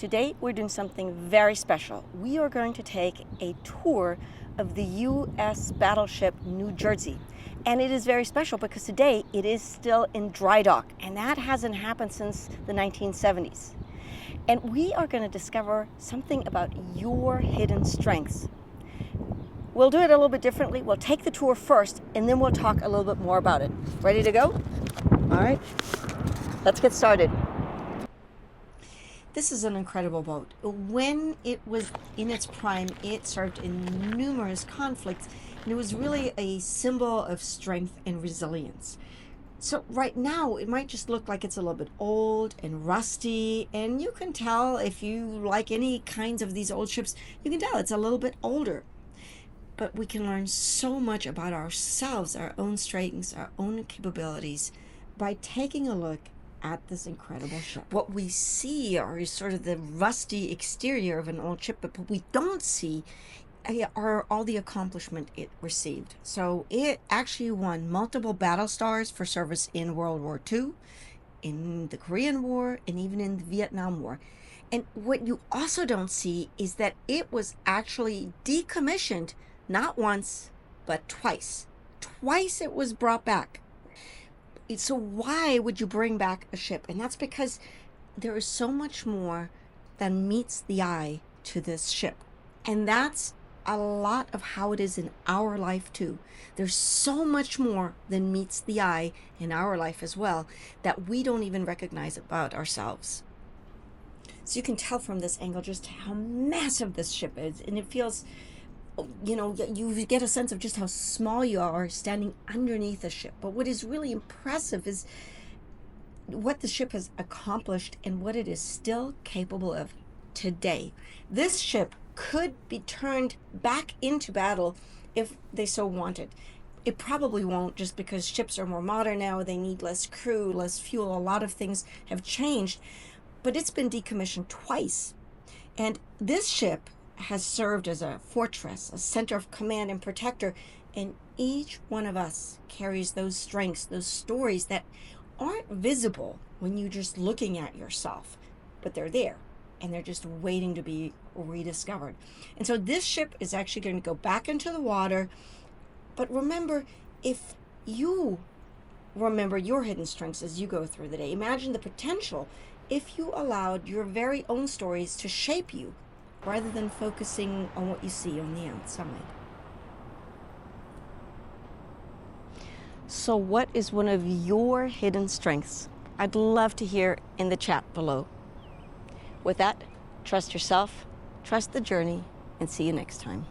Today we're doing something very special. We are going to take a tour of the U.S. Battleship New Jersey. And it is very special because today it is still in dry dock, and that hasn't happened since the 1970s. And we are going to discover something about your hidden strengths. We'll do it a little bit differently. We'll take the tour first, and then we'll talk a little bit more about it. Ready to go? All right, let's get started. This is an incredible boat. When it was in its prime, it served in numerous conflicts, and it was really a symbol of strength and resilience. So right now, it might just look like it's a little bit old and rusty, and you can tell if you like any kinds of these old ships, you can tell it's a little bit older. But we can learn so much about ourselves, our own strengths, our own capabilities, by taking a look at this incredible ship. What we see are sort of the rusty exterior of an old ship, but what we don't see are all the accomplishment it received. So it actually won multiple battle stars for service in World War II, in the Korean War, and even in the Vietnam War. And what you also don't see is that it was actually decommissioned not once, but twice. Twice it was brought back. So why would you bring back a ship? And that's because there is so much more than meets the eye to this ship. And that's a lot of how it is in our life too. There's so much more than meets the eye in our life as well that we don't even recognize about ourselves. So you can tell from this angle just how massive this ship is, and it feels, you get a sense of just how small you are standing underneath the ship. But what is really impressive is what the ship has accomplished and what it is still capable of today. This ship could be turned back into battle if they so wanted. It probably won't, just because ships are more modern now, they need less crew, less fuel, a lot of things have changed. But it's been decommissioned twice. And this ship has served as a fortress, a center of command and protector, and each one of us carries those strengths, those stories that aren't visible when you're just looking at yourself, but they're there, and they're just waiting to be rediscovered. And so this ship is actually going to go back into the water. But remember, if you remember your hidden strengths as you go through the day, imagine the potential if you allowed your very own stories to shape you, rather than focusing on what you see on the outside. So what is one of your hidden strengths? I'd love to hear in the chat below. With that, trust yourself, trust the journey, and see you next time.